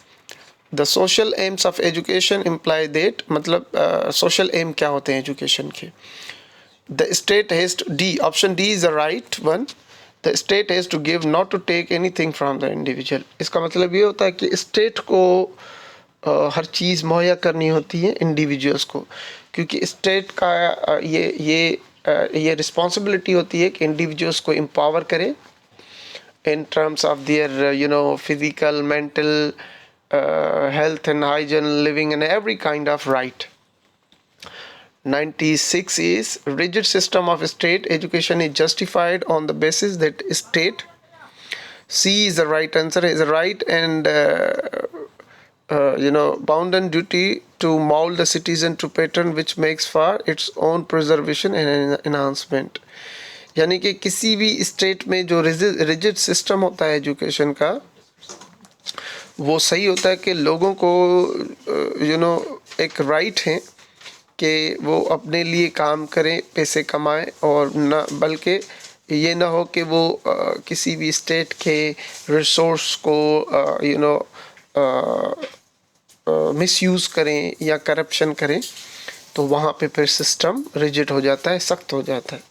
the social AIIMS of education imply that, मतलब सोशल एम क्या होते हैं एजुकेशन के. The state has to, D, option D is the right one. The state has to give, not to take anything from the individual. इसका मतलब ये होता है कि स्टेट को हर चीज़ मुहैया करनी होती है इंडिविजुअल्स को, क्योंकि स्टेट का ये रिस्पॉन्सिबिलिटी होती है कि इंडिविजुअल्स को एम्पावर करे in terms of their physical, mental, health and hygiene, living and every kind of right. 96 is rigid system of state education is justified on the basis that state, C is the right answer, is right, and bounden duty to mold the citizen to pattern which makes for its own preservation and enhancement. यानी कि किसी भी state में जो rigid system होता है education का, वो सही होता है कि लोगों को एक राइट है कि वो अपने लिए काम करें, पैसे कमाएं, और न बल्कि ये ना हो कि वो किसी भी स्टेट के रिसोर्स को मिसयूज़ करें या करप्शन करें, तो वहाँ पे फिर सिस्टम रिजिड हो जाता है, सख्त हो जाता है.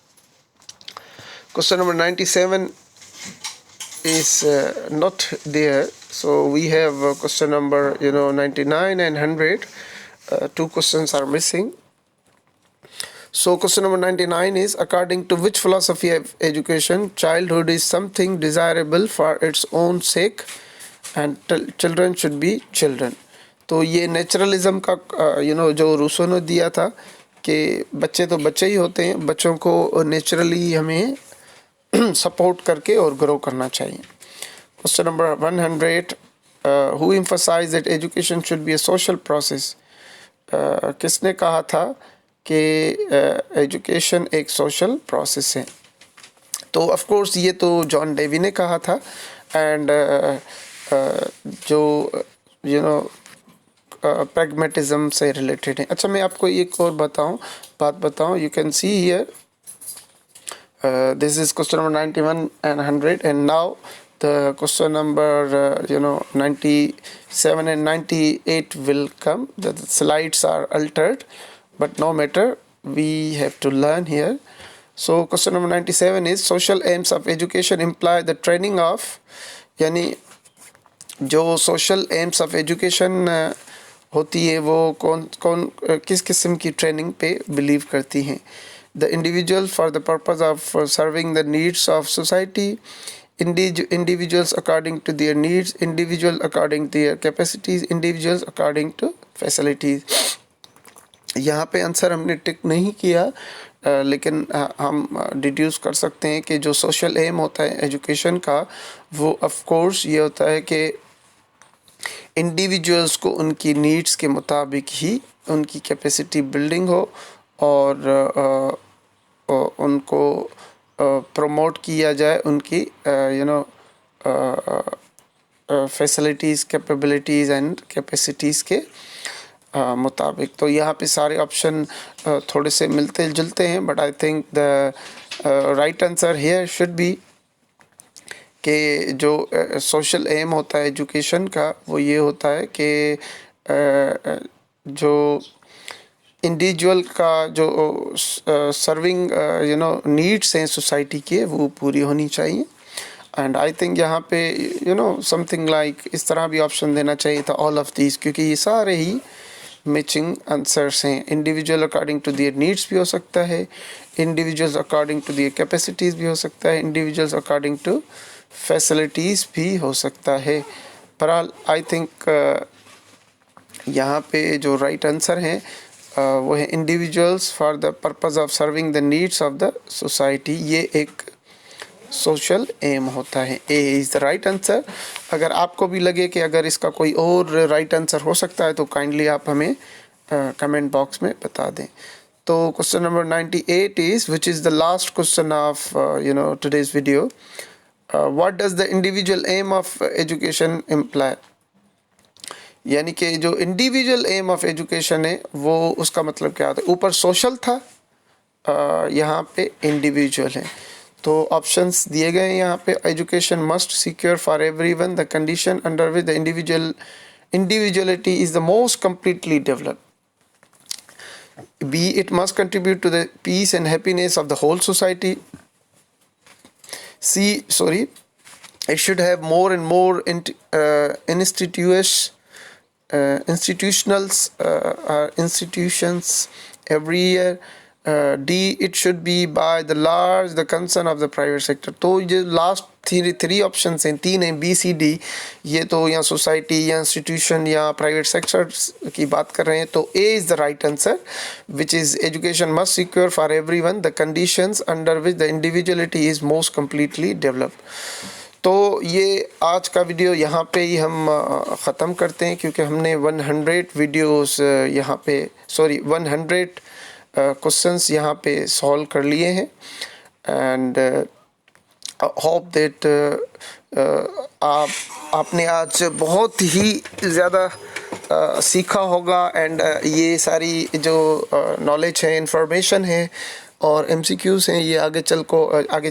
Question number 97 is not there, so we have question number 99 and 100. Two questions are missing. So question number 99 is, according to which philosophy of education childhood is something desirable for its own sake and children should be children. तो ये naturalism का जो Rousseau ने दिया था कि बच्चे तो बच्चे ही होते हैं, बच्चों को नेचुरली हमें सपोर्ट करके और ग्रो करना चाहिए. Question number 100, who emphasised that education should be a social process. किसने कहा था कि एजुकेशन एक सोशल प्रोसेस है. तो ऑफ कोर्स ये तो जॉन डेवी ने कहा था, एंड जो प्रैग्मेटिज्म से रिलेटेड है. अच्छा, मैं आपको एक और बात बताऊं. You can see here, this is question number 91 and 100, and now the question number 97 and 98 will come. The slides are altered, but no matter, we have to learn here. So question number 97 is, social aims of education imply the training of, यानी जो social aims of education होती है वो किस किस्म की training पे believe करती हैं. The individual for the purpose of serving the needs of society, individuals according to their needs, individual according to their capacities, individuals according to facilities. यहाँ पे आंसर हमने टिक नहीं किया, लेकिन हम डिड्यूस कर सकते हैं कि जो सोशल एम होता है एजुकेशन का, वो ऑफ कोर्स ये होता है कि इंडिविजुअल्स को उनकी नीड्स के मुताबिक ही उनकी कैपेसिटी बिल्डिंग हो और उनको प्रमोट किया जाए उनकी फैसिलिटीज़, कैपेबिलिटीज़ एंड कैपेसिटीज़ के मुताबिक. तो यहाँ पे सारे ऑप्शन थोड़े से मिलते जुलते हैं, but I think the right answer here should be कि जो सोशल एम होता है एजुकेशन का, वो ये होता है कि जो इंडिविजुअल का जो सर्विंग नीड्स हैं सोसाइटी के, वो पूरी होनी चाहिए. एंड आई थिंक यहाँ पे समथिंग लाइक इस तरह भी ऑप्शन देना चाहिए था, ऑल ऑफ दीज, क्योंकि ये सारे ही मैचिंग आंसर्स हैं। Individual according to their needs भी हो सकता है, individuals according to their capacities भी हो सकता है, इंडिविजुअल्स अकॉर्डिंग टू फैसिलिटीज़ भी हो सकता है। बहरहाल आई थिंक यहाँ पे जो राइट आंसर है वो है individuals for the purpose of serving the needs of the society. ये एक सोशल एम होता है। A is the right answer. अगर आपको भी लगे कि अगर इसका कोई और राइट आंसर हो सकता है तो काइंडली आप हमें कमेंट बॉक्स में बता दें। तो question number 98 is which is the last question of today's video. What does the individual aim of education imply. यानी कि जो इंडिविजुअल एम ऑफ एजुकेशन है वो उसका मतलब क्या होता है। ऊपर सोशल था, यहाँ पे इंडिविजुअल है। तो ऑप्शंस दिए गए हैं यहाँ पे। Education must secure for everyone the condition under which the individuality is the most completely developed. B it must contribute to the peace and happiness of the whole society. It should have more and more institutions every year. D it should be by the large the concern of the private sector. तो ये last three options हैं, तीन हैं B.C.D. ये तो या society या institution या प्राइवेट सेक्टर की बात कर रहे हैं। तो A is the right answer which is education must secure for everyone the conditions under which the individuality is most completely developed. तो ये आज का वीडियो यहाँ पे ही हम ख़त्म करते हैं, क्योंकि हमने 100 वीडियोस यहाँ पे 100 क्वेश्चंस यहाँ पे सॉल्व कर लिए हैं। एंड होप दैट आपने आज बहुत ही ज़्यादा सीखा होगा। एंड ये सारी जो नॉलेज है, इंफॉर्मेशन है और MCQs हैं, ये आगे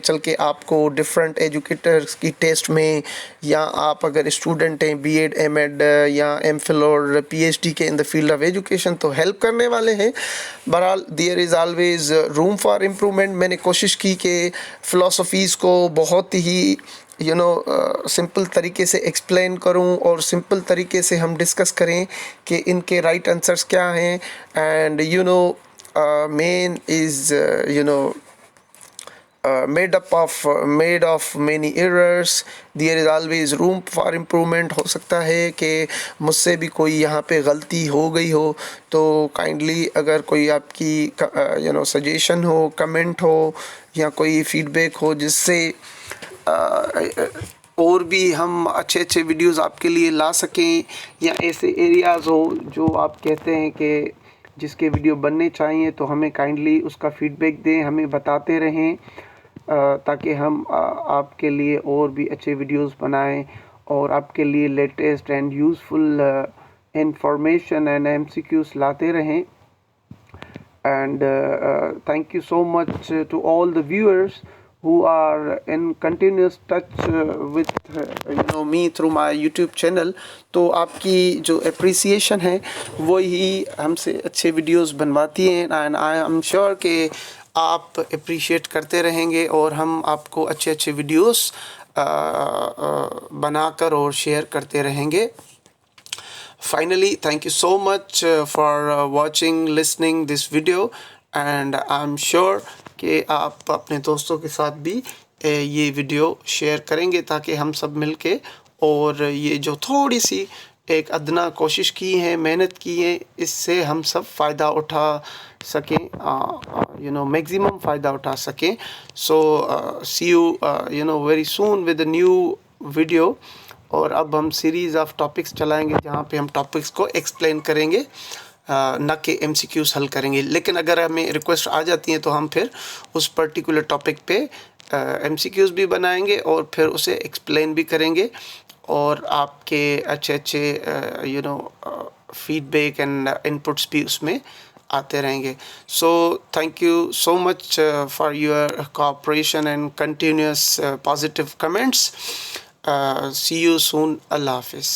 चल के आपको डिफरेंट एजुकेटर्स की टेस्ट में, या आप अगर स्टूडेंट हैं B.ed M.ed या M.phil और P.hd के in the field of education तो हेल्प करने वाले हैं। बहरहाल there is always room for improvement. मैंने कोशिश की कि फ़िलॉसफीज़ को बहुत ही सिंपल तरीके से एक्सप्लेन करूं और सिंपल तरीके से हम डिस्कस करें कि इनके राइट आंसर्स क्या हैं। And main is made of many errors. There is always room for improvement. हो सकता है कि मुझसे भी कोई यहाँ पे गलती हो गई हो, तो काइंडली अगर कोई आपकी सजेशन हो, कमेंट हो या कोई फीडबैक हो जिससे और भी हम अच्छे वीडियोस आपके लिए ला सकें, या ऐसे एरियाज़ हो जो आप कहते हैं कि जिसके वीडियो बनने चाहिए, तो हमें काइंडली उसका फीडबैक दें, हमें बताते रहें ताकि हम आपके लिए और भी अच्छे वीडियोस बनाएं और आपके लिए latest and useful information and MCQs लाते रहें। And thank you so much to all the viewers who are in continuous touch with me through my YouTube channel. तो आपकी जो appreciation है वो ही हमसे अच्छे videos बनवाती हैं, and I am sure कि आप appreciate करते रहेंगे और हम आपको अच्छे videos बनाकर और share करते रहेंगे. Finally, thank you so much for watching, listening this video, and I'm sure कि आप अपने दोस्तों के साथ भी ये वीडियो शेयर करेंगे ताकि हम सब मिलके और ये जो थोड़ी सी एक अदना कोशिश की है, मेहनत की है, इससे हम सब फ़ायदा उठा सकें, मैक्सिमम फ़ायदा उठा सकें. So see you very soon with a new video. और अब हम सीरीज़ ऑफ टॉपिक्स चलाएंगे जहाँ पे हम टॉपिक्स को एक्सप्लेन करेंगे, न कि MCQs हल करेंगे. लेकिन अगर हमें रिक्वेस्ट आ जाती है तो हम फिर उस पर्टिकुलर टॉपिक पे MCQs भी बनाएंगे और फिर उसे एक्सप्लेन भी करेंगे और आपके अच्छे फीडबैक एंड इनपुट्स भी उसमें आते रहेंगे. So thank you so much for your cooperation and continuous positive comments. See you soon. Allah Hafiz.